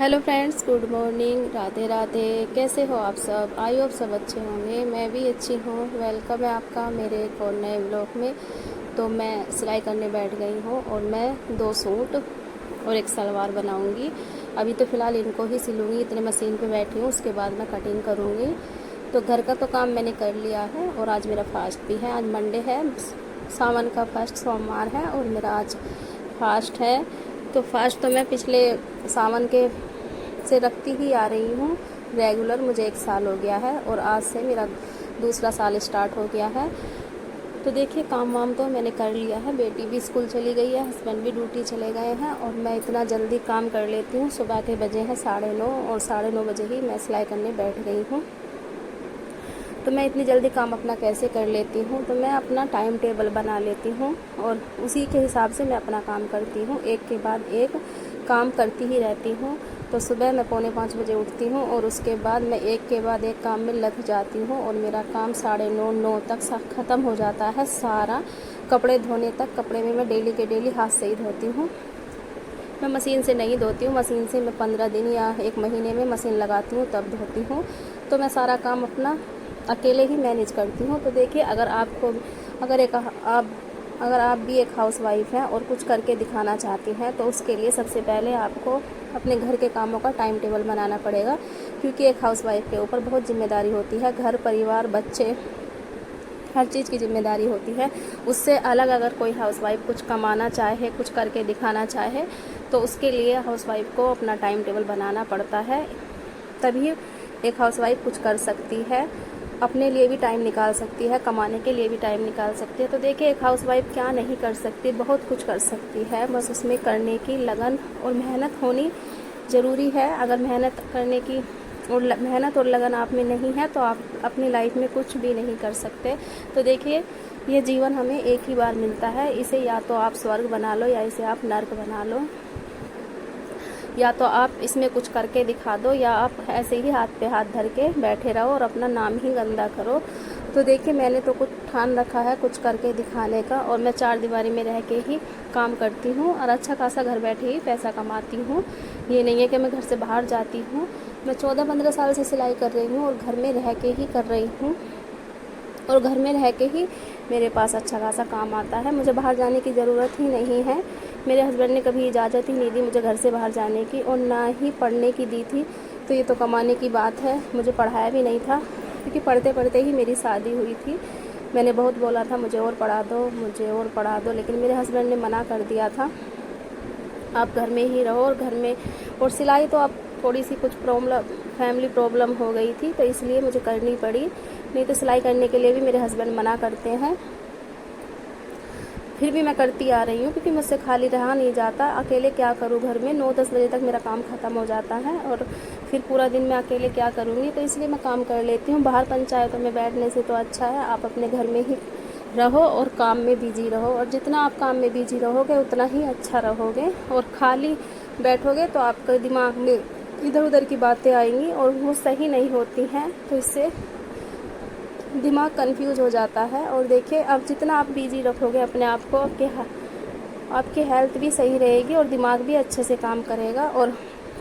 Hello friends, good morning, Radhe Radhe. कैसे हो आप सब? आई होप सब अच्छे होंगे। मैं भी अच्छी हूँ। वेलकम है आपका मेरे एक और नए व्लॉग में। तो मैं सिलाई करने बैठ गई हूँ और मैं 2 सूट और एक सलवार बनाऊँगी। अभी तो फ़िलहाल इनको ही सिलूँगी, इतने मशीन पे बैठी हूँ। उसके बाद मैं कटिंग करूँगी। तो घर का तो काम मैंने कर लिया है और आज मेरा फास्ट भी है। आज मंडे है, सावन का फर्स्ट सोमवार है और मेरा आज फास्ट है। तो फास्ट तो मैं पिछले सावन के से रखती ही आ रही हूँ रेगुलर। मुझे 1 साल हो गया है और आज से मेरा दूसरा साल स्टार्ट हो गया है। तो देखिए, काम वाम तो मैंने कर लिया है। बेटी भी स्कूल चली गई है, हस्बैंड भी ड्यूटी चले गए हैं और मैं इतना जल्दी काम कर लेती हूँ। सुबह के बजे हैं 9:30 और 9:30 बजे ही मैं सिलाई करने बैठ गई हूँ। तो मैं इतनी जल्दी काम अपना कैसे कर लेती हूँ? तो मैं अपना टाइम टेबल बना लेती हूँ और उसी के हिसाब से मैं अपना काम करती हूँ। एक के बाद एक काम करती ही रहती हूँ। तो सुबह मैं 4:45 बजे उठती हूँ और उसके बाद मैं एक के बाद एक काम में लग जाती हूँ और मेरा काम 9:30 तक ख़त्म हो जाता है सारा। कपड़े धोने तक, कपड़े में मैं डेली के डेली हाथ से ही धोती हूँ। मैं मशीन से नहीं धोती हूँ। मशीन से मैं 15 दिन या 1 महीने में मशीन लगाती हूँ तब धोती हूँ। तो मैं सारा काम अपना अकेले ही मैनेज करती हूँ। तो देखिए, अगर आप भी एक हाउसवाइफ हैं और कुछ करके दिखाना चाहती हैं तो उसके लिए सबसे पहले आपको अपने घर के कामों का टाइम टेबल बनाना पड़ेगा, क्योंकि एक हाउसवाइफ के ऊपर बहुत जिम्मेदारी होती है। घर परिवार, बच्चे, हर चीज़ की जिम्मेदारी होती है। उससे अलग अगर कोई हाउसवाइफ कुछ कमाना चाहे, कुछ करके दिखाना चाहे, तो उसके लिए हाउसवाइफ को अपना टाइम टेबल बनाना पड़ता है। तभी एक हाउसवाइफ कुछ कर सकती है, अपने लिए भी टाइम निकाल सकती है, कमाने के लिए भी टाइम निकाल सकती है। तो देखिए, एक हाउसवाइफ क्या नहीं कर सकती, बहुत कुछ कर सकती है। बस उसमें करने की लगन और मेहनत होनी ज़रूरी है। अगर मेहनत और लगन आप में नहीं है तो आप अपनी लाइफ में कुछ भी नहीं कर सकते। तो देखिए, ये जीवन हमें एक ही बार मिलता है। इसे या तो आप स्वर्ग बना लो या इसे आप नर्क बना लो। या तो आप इसमें कुछ करके दिखा दो या आप ऐसे ही हाथ पे हाथ धर के बैठे रहो और अपना नाम ही गंदा करो। तो देखिए, मैंने तो कुछ ठान रखा है कुछ करके दिखाने का और मैं 4 दीवारी में रह के ही काम करती हूँ और अच्छा खासा घर बैठे ही पैसा कमाती हूँ। ये नहीं है कि मैं घर से बाहर जाती हूँ। मैं 14-15 साल से सिलाई कर रही हूँ और घर में रह के ही कर रही हूँ और घर में रह के ही मेरे पास अच्छा खासा काम आता है। मुझे बाहर जाने की ज़रूरत ही नहीं है। मेरे हस्बैंड ने कभी इजाज़त ही नहीं दी मुझे घर से बाहर जाने की और ना ही पढ़ने की दी थी। तो ये तो कमाने की बात है। मुझे पढ़ाया भी नहीं था, क्योंकि पढ़ते पढ़ते ही मेरी शादी हुई थी। मैंने बहुत बोला था मुझे और पढ़ा दो, मुझे और पढ़ा दो, लेकिन मेरे हस्बैंड ने मना कर दिया था, आप घर में ही रहो। और घर में और सिलाई तो आप थोड़ी सी कुछ फैमिली प्रॉब्लम हो गई थी तो इसलिए मुझे करनी पड़ी, नहीं तो सिलाई करने के लिए भी मेरे हस्बैंड मना करते हैं। फिर भी मैं करती आ रही हूँ, क्योंकि मुझसे खाली रहा नहीं जाता। अकेले क्या करूँ घर में? 9-10 बजे तक मेरा काम ख़त्म हो जाता है और फिर पूरा दिन मैं अकेले क्या करूँगी? तो इसलिए मैं काम कर लेती हूँ। बाहर पंचायतों में बैठने से तो अच्छा है आप अपने घर में ही रहो और काम में बिजी रहो। और जितना आप काम में बिजी रहोगे उतना ही अच्छा रहोगे। और खाली बैठोगे तो आपके दिमाग में इधर उधर की बातें आएंगी और वो सही नहीं होती हैं, तो इससे दिमाग कंफ्यूज हो जाता है। और देखिए, अब जितना आप बिजी रखोगे अपने आप को, आपकी हेल्थ भी सही रहेगी और दिमाग भी अच्छे से काम करेगा। और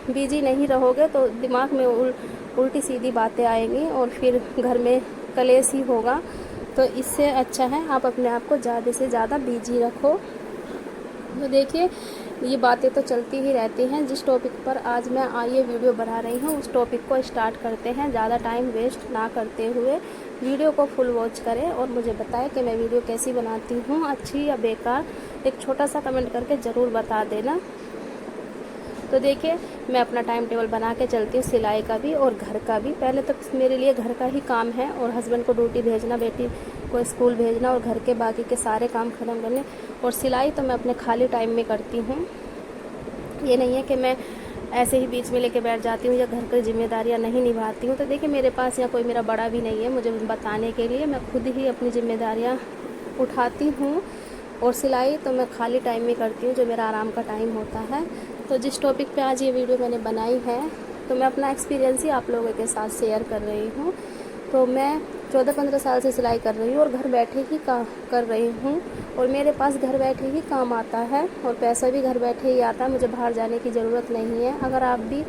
बिजी नहीं रहोगे तो दिमाग में उल्टी सीधी बातें आएंगी और फिर घर में कलेश ही होगा। तो इससे अच्छा है आप अपने आप को ज़्यादा से ज़्यादा बिजी रखो। तो देखिए, ये बातें तो चलती ही रहती हैं। जिस टॉपिक पर आज मैं ये वीडियो बना रही हूँ उस टॉपिक को स्टार्ट करते हैं। ज़्यादा टाइम वेस्ट ना करते हुए वीडियो को फुल वॉच करें और मुझे बताएं कि मैं वीडियो कैसी बनाती हूँ, अच्छी या बेकार। एक छोटा सा कमेंट करके ज़रूर बता देना। तो देखिए, मैं अपना टाइम टेबल बना के चलती हूँ, सिलाई का भी और घर का भी। पहले तो मेरे लिए घर का ही काम है और हस्बैंड को ड्यूटी भेजना, बेटी को स्कूल भेजना और घर के बाकी के सारे काम ख़त्म करने। और सिलाई तो मैं अपने खाली टाइम में करती हूँ। ये नहीं है कि मैं ऐसे ही बीच में लेके बैठ जाती हूँ या घर की जिम्मेदारियाँ नहीं निभाती हूँ। तो देखिए, मेरे पास यहाँ कोई मेरा बड़ा भी नहीं है मुझे बताने के लिए। मैं खुद ही अपनी जिम्मेदारियाँ उठाती हूँ और सिलाई तो मैं खाली टाइम में करती हूँ, जो मेरा आराम का टाइम होता है। तो जिस टॉपिक पे आज ये वीडियो मैंने बनाई है, तो मैं अपना एक्सपीरियंस ही आप लोगों के साथ शेयर कर रही हूँ। तो मैं 14-15 साल से सिलाई कर रही हूँ और घर बैठे ही कर रही हूँ और मेरे पास घर बैठे ही काम आता है और पैसा भी घर बैठे ही आता है। मुझे बाहर जाने की ज़रूरत नहीं है। अगर आप भी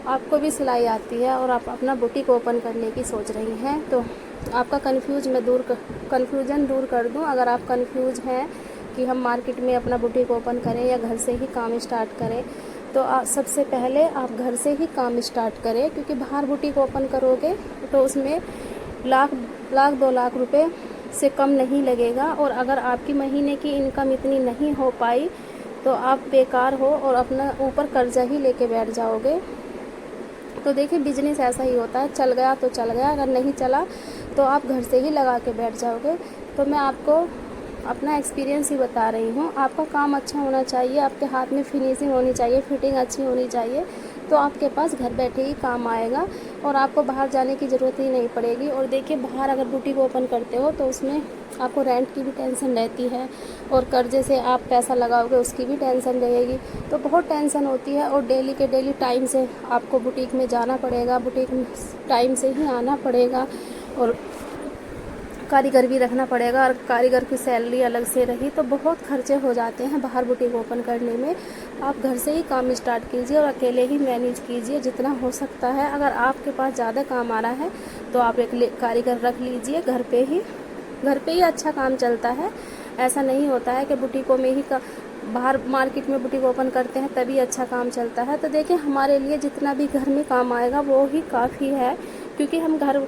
آپ کو بھی سلائی آتی ہے اور آپ اپنا بوٹیک اوپن کرنے کی سوچ رہی ہیں تو آپ کا کنفیوژن دور کر دوں. اگر آپ کنفیوز ہیں کہ ہم مارکیٹ میں اپنا بوٹیک اوپن کریں یا گھر سے ہی کام اسٹارٹ کریں, تو سب سے پہلے آپ گھر سے ہی کام اسٹارٹ کریں, کیونکہ باہر بوٹیک اوپن کرو گے تو اس میں لاکھ 2 لاکھ روپے سے کم نہیں لگے گا, اور اگر آپ کی مہینے کی انکم اتنی نہیں ہو پائی تو آپ بیکار ہو اور اپنا اوپر قرضہ ہی لے کے بیٹھ جاؤ گے. تو دیکھیں بزنس ایسا ہی ہوتا ہے, چل گیا تو چل گیا, اگر نہیں چلا تو آپ گھر سے ہی لگا کے بیٹھ جاؤ گے. تو میں آپ کو اپنا ایکسپیرینس ہی بتا رہی ہوں. آپ کا کام اچھا ہونا چاہیے, آپ کے ہاتھ میں فنیشنگ ہونی چاہیے, فٹنگ اچھی ہونی چاہیے, تو آپ کے پاس گھر بیٹھے ہی کام آئے گا اور آپ کو باہر جانے کی ضرورت ہی نہیں پڑے گی. اور دیکھیے باہر اگر بوٹیک اوپن کرتے ہو تو اس میں آپ کو رینٹ کی بھی ٹینشن رہتی ہے, اور قرضے سے آپ پیسہ لگاؤ گے اس کی بھی ٹینشن رہے گی, تو بہت ٹینشن ہوتی ہے. اور ڈیلی کے ڈیلی ٹائم سے آپ کو بوٹیک میں جانا پڑے گا, بوٹیک میں ٹائم سے ہی آنا پڑے گا, اور کاریگر بھی رکھنا پڑے گا, اور کاریگر کی سیلری الگ سے رہی, تو بہت خرچے ہو جاتے ہیں باہر بوٹیک اوپن کرنے میں. آپ گھر سے ہی کام اسٹارٹ کیجئے اور اکیلے ہی مینیج کیجئے جتنا ہو سکتا ہے. اگر آپ کے پاس زیادہ کام آ رہا ہے تو آپ ایک کاریگر رکھ لیجئے گھر پہ ہی اچھا کام چلتا ہے. ایسا نہیں ہوتا ہے کہ بوٹیکوں میں ہی باہر مارکیٹ میں بوٹیک اوپن کرتے ہیں تبھی اچھا کام چلتا ہے. تو دیکھیں ہمارے لیے جتنا بھی گھر میں کام آئے گا وہ ہی کافی ہے, کیونکہ ہم گھر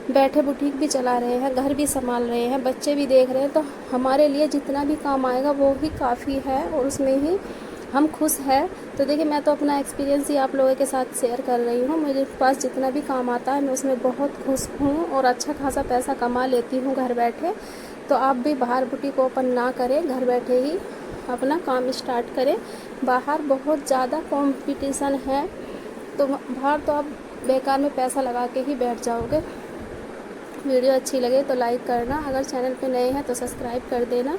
بیٹھے بوٹیک بھی چلا رہے ہیں, گھر بھی سنبھال رہے ہیں, بچے بھی دیکھ رہے ہیں, تو ہمارے لیے جتنا بھی کام آئے گا وہ ہی کافی ہے, اور اس میں ہی ہم خوش ہیں. تو دیکھیں میں تو اپنا ایکسپیرینس ہی آپ لوگوں کے ساتھ شیئر کر رہی ہوں. میرے پاس جتنا بھی کام آتا ہے میں اس میں بہت خوش ہوں اور اچھا خاصا پیسہ کما لیتی ہوں گھر بیٹھے. تو آپ بھی باہر بوٹیک اوپن نہ کریں, گھر بیٹھے ہی اپنا کام اسٹارٹ کریں. باہر بہت زیادہ کمپٹیشن ہے, تو باہر تو آپ بیکار میں پیسہ لگا کے ہی بیٹھ جاؤ گے. ویڈیو اچھی لگے تو لائک کرنا, اگر چینل پہ نئے ہیں تو سبسکرائب کر دینا.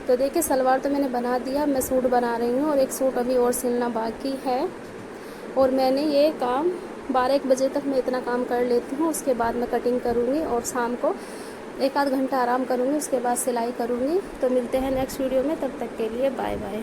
تو دیکھیں سلوار تو میں نے بنا دیا, میں سوٹ بنا رہی ہوں, اور ایک سوٹ ابھی اور سلنا باقی ہے. اور میں نے یہ کام 12-1 بجے تک میں اتنا کام کر لیتی ہوں, اس کے بعد میں کٹنگ کروں گی اور شام کو 1-8 گھنٹہ آرام کروں گی, اس کے بعد سلائی کروں گی. تو ملتے ہیں نیکسٹ ویڈیو میں, تب تک کے لیے بائے بائے.